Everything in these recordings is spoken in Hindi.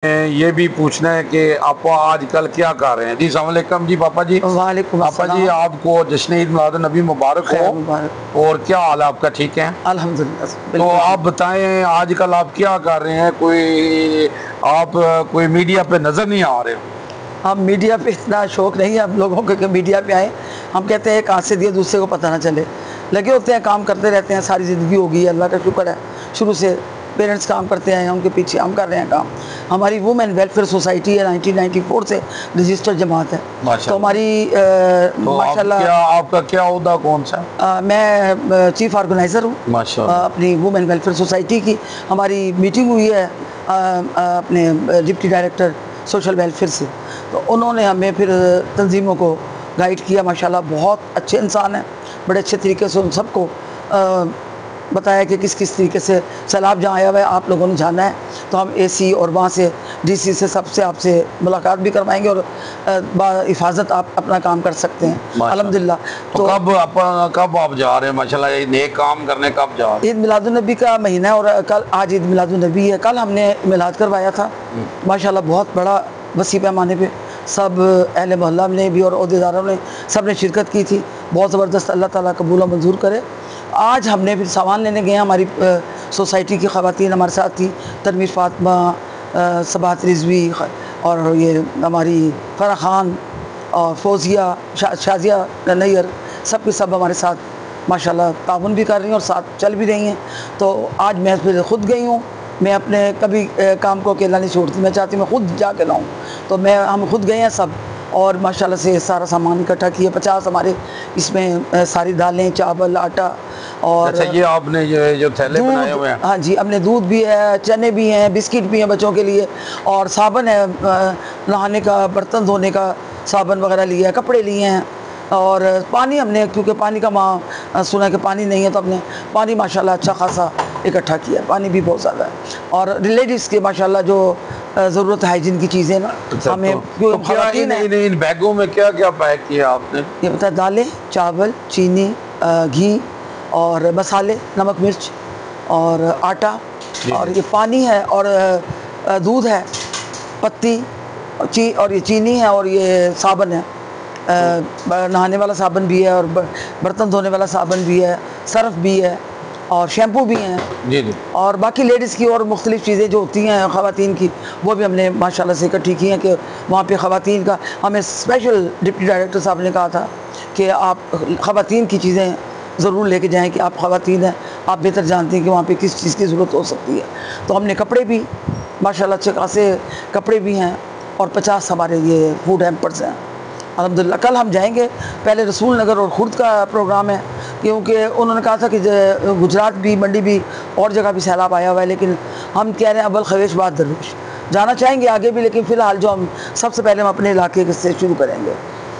ये भी पूछना है कि आप आजकल क्या कर रहे हैं। जी अस्सलाम वालेकुम जी पापा जी। वालेकुम पापा जी आपको जश्न ईद मिलाद नबी मुबारक हो। और क्या हाल है आपका, ठीक है? अल्हम्दुलिल्लाह। तो आप बताएं आजकल आप क्या कर रहे हैं? कोई मीडिया पे नजर नहीं आ रहे हो। हम मीडिया पे इतना शौक नहीं है हम लोगों को कि मीडिया पे आए। हम कहते हैं एक हाथ से दिया दूसरे को पता ना चले, लगे होते हैं, काम करते रहते हैं। सारी ज़िंदगी हो गई, अल्लाह का शुक्र है, शुरू से पेरेंट्स काम करते हैं, उनके पीछे हम कर रहे हैं काम। हमारी वुमेन वेलफेयर सोसाइटी है, 1994 से रजिस्टर्ड जमात है। तो हमारी माशाल्लाह आपका क्या ओहदा कौन सा? मैं चीफ ऑर्गेनाइज़र हूँ माशाल्लाह अपनी वुमेन वेलफेयर सोसाइटी की। हमारी मीटिंग हुई है अपने डिप्टी डायरेक्टर सोशल वेलफेयर से, तो उन्होंने हमें फिर तंजीमों को गाइड किया। माशाल्लाह बहुत अच्छे इंसान हैं, बड़े अच्छे तरीके से उन सबको बताया कि किस किस तरीके से सैलाब जहाँ आया हुआ है आप लोगों ने जाना है। तो हम एसी और वहाँ से डीसी से सबसे आपसे मुलाकात भी करवाएंगे और हिफाजत आप अपना काम कर सकते हैं अल्हम्दुलिल्लाह। तो कब आप जा रहे हैं माशाल्लाह ये नेक काम करने? कब जा रहे हैं? ईद मिलादुन्नबी का महीना है और कल आज ईद मिलादुन्नबी है। कल हमने मिलाद करवाया था माशाल्लाह, बहुत बड़ा वसी पैमाने पे सब अहले मोहल्ला ने भी और ओहदेदारों ने सब ने शिरकत की थी। बहुत ज़बरदस्त, अल्लाह ताला कबूल मंजूर करे। आज हमने फिर सामान लेने गए, हमारी सोसाइटी की ख़वातीन हमारे साथ थी, तनवीर फातिमा, सबात रिजवी और ये हमारी फ़रा ख़ान और फौजिया शाजिया नैयर, सब के सब हमारे साथ माशाल्लाह ताउन भी कर रही हैं और साथ चल भी रही हैं। तो आज मैं फिर ख़ुद गई हूँ। मैं अपने कभी काम को अकेला नहीं छोड़ती, मैं चाहती मैं ख़ुद जाके लाऊँ। तो हम खुद गए हैं सब और माशाल्लाह से सारा सामान इकट्ठा किया। 50 हमारे इसमें सारी दालें, चावल, आटा और अच्छा, ये आपने ये जो थैले बनाए हुए हैं? हाँ जी, हमने दूध भी है, चने भी हैं, बिस्किट भी हैं बच्चों के लिए, और साबन है, नहाने का, बर्तन धोने का साबन वगैरह लिया है, कपड़े लिए हैं। और पानी हमने, क्योंकि पानी का वहाँ सुना है कि पानी नहीं है, तो हमने पानी माशाल्लाह अच्छा खासा इकट्ठा किया। पानी भी बहुत ज़्यादा है और लेडीज़ के माशाल्लाह जो ज़रूरत हाइजीन की चीज़ें ना हमें तो क्या इन बैगों में क्या क्या पैक किया आपने? ये बता, दालें, चावल, चीनी, घी और मसाले, नमक मिर्च और आटा, और ये पानी है और दूध है, पत्ती और ये चीनी है और ये साबन है, नहाने वाला साबन भी है और बर्तन धोने वाला साबन भी है, सर्फ भी है और शैम्पू भी हैं जी जी। और बाकी लेडीज़ की और मुख्तलिफ़ चीज़ें जो होती हैं ख़वातीन की, वो भी हमने माशाल्लाह से इकट्ठी की हैं कि वहाँ पे ख़वातीन का हमें स्पेशल डिप्टी डायरेक्टर साहब ने कहा था कि आप ख़वातीन की चीज़ें ज़रूर लेके जाएं कि आप ख़वातीन हैं, आप बेहतर जानते हैं कि वहाँ पे किस चीज़ की ज़रूरत हो सकती है। तो हमने कपड़े भी माशाल्लाह अच्छे खासे कपड़े भी हैं और 50 हमारे ये फूड हैम्पर्स हैं अल्हम्दुलिल्लाह। कल हम जाएंगे, पहले रसूल नगर और खुर्द का प्रोग्राम है, क्योंकि उन्होंने कहा था कि गुजरात भी, मंडी भी और जगह भी सैलाब आया हुआ है, लेकिन हम कह रहे हैं अव्वल ख़वेश बाद दरवेश, जाना चाहेंगे आगे भी, लेकिन फ़िलहाल जो हम सबसे पहले हम अपने इलाके से शुरू करेंगे।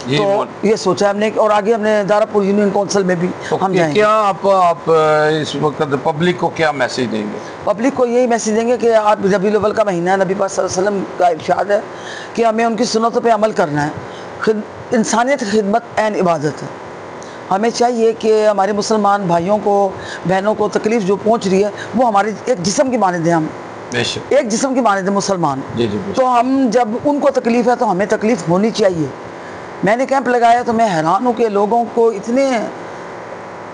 तो ये सोचा हमने, और आगे हमने दारापुर यूनियन काउंसिल में भी तो हम जाएंगे। क्या आप इस वक्त पब्लिक को क्या मैसेज देंगे? पब्लिक को यही मैसेज देंगे कि आप रबीउल अव्वल का महीना है, नबी पाक सल्लल्लाहु अलैहि वसल्लम का इरशाद है कि हमें उनकी सुन्नतों पर अमल करना है। इंसानियत की खिदमत ऐन इबादत है। हमें चाहिए कि हमारे मुसलमान भाइयों को, बहनों को तकलीफ़ जो पहुंच रही है वो हमारे एक जिस्म की मानद है, हम एक जिस्म की मानद है मुसलमान। तो हम जब उनको तकलीफ़ है तो हमें तकलीफ़ होनी चाहिए। मैंने कैंप लगाया तो मैं हैरान हूँ कि लोगों को इतने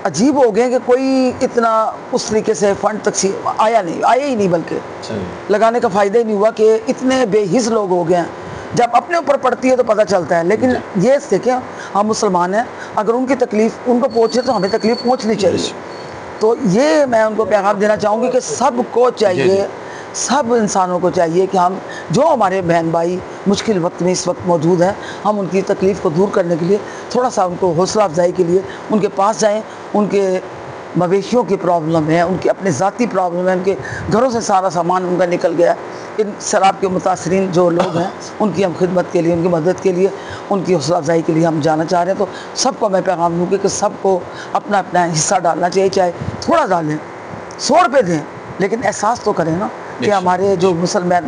अजीब हो गए कि कोई इतना उस तरीके से फ़ंड तक आया ही नहीं, बल्कि लगाने का फ़ायदा ही नहीं हुआ कि इतने बेहिस लोग हो गए हैं। जब अपने ऊपर पड़ती है तो पता चलता है, लेकिन ये देखें हम मुसलमान हैं, अगर उनकी तकलीफ़ उनको पहुँचे तो हमें तकलीफ़ पहुँचनी चाहिए। तो ये मैं उनको पैगाम देना चाहूँगी कि सबको चाहिए, सब इंसानों को चाहिए कि हम जो हमारे बहन भाई मुश्किल वक्त में इस वक्त मौजूद हैं, हम उनकी तकलीफ़ को दूर करने के लिए थोड़ा सा उनको हौसला अफजाई के लिए उनके पास जाएँ। उनके मवेशियों की प्रॉब्लम है, उनकी अपने ज़ाती प्रॉब्लम है, उनके घरों से सारा सामान उनका निकल गया है। इन शराब के मुतासरीन जो लोग हैं उनकी हम खिदमत के लिए, उनकी मदद के लिए, उनकी हौसला अफजाई के लिए हम जाना चाह रहे हैं। तो सबको मैं पैगाम दूँगी कि सबको अपना अपना हिस्सा डालना चाहिए, चाहे थोड़ा डालें, 100 रुपये दें, लेकिन एहसास तो करें ना कि हमारे जो मुसलमान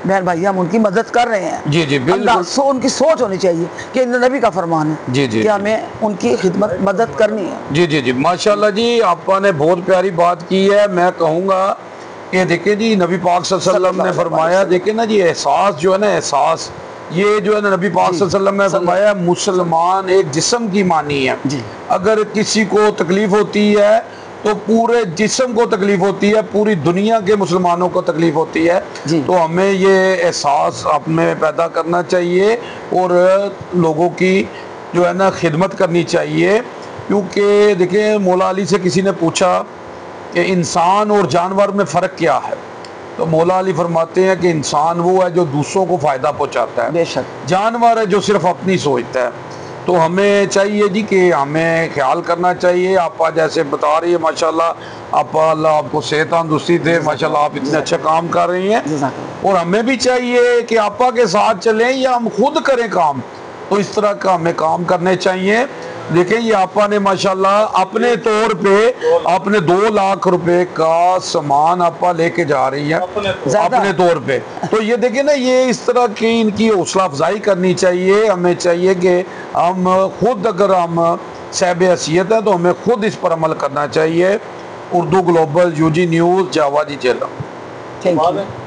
बहन भाई हम उनकी मदद कर रहे हैं। जी जी बिल्कुल। उनकी सोच होनी चाहिए कि नबी का फरमान है जी जी कि हमें उनकी खिदमत मदद करनी है। जी जी जी माशाल्लाह जी, आपने बहुत प्यारी बात की है। मैं कहूँगा ये देखिए जी, नबी पाक सल्लल्लाहु अलैहि वसल्लम ने फरमाया, देखिए ना जी, एहसास जो है ना, एहसास ये जो है ना, नबी पाक सल्लल्लाहु अलैहि वसल्लम ने फरमाया मुसलमान एक जिस्म की मानी है। जी। अगर किसी को तकलीफ होती है तो पूरे जिस्म को तकलीफ होती है, पूरी दुनिया के मुसलमानों को तकलीफ होती है। तो हमें ये एहसास अपने पैदा करना चाहिए और लोगों की जो है ना खिदमत करनी चाहिए। क्योंकि देखिए, मौला अली से किसी ने पूछा कि इंसान और जानवर में फ़र्क क्या है, तो मौला अली फरमाते हैं कि इंसान वो है जो दूसरों को फ़ायदा पहुंचाता है, बेशक। जानवर है जो सिर्फ अपनी सोचता है। तो हमें चाहिए जी कि हमें ख्याल करना चाहिए। आप जैसे बता रही है, माशाल्लाह आप, अल्लाह आपको सेहत तंदुरुस्ती दे, माशाल्लाह आप इतने अच्छे काम कर रही हैं। और हमें भी चाहिए कि आपा के साथ चलें या हम खुद करें काम, तो इस तरह का हमें काम करने चाहिए। देखिए, ये आपा ने माशाल्लाह अपने तौर पे अपने 2 लाख रुपए का सामान आपा लेके जा रही है अपने तौर पे। तो ये देखिए ना, ये इस तरह की इनकी हौसला अफजाई करनी चाहिए। हमें चाहिए कि हम खुद, अगर हम साहिब हैसियत है तो हमें खुद इस पर अमल करना चाहिए। उर्दू ग्लोबल, UG न्यूज़, जावा जी जेलम। Thank you.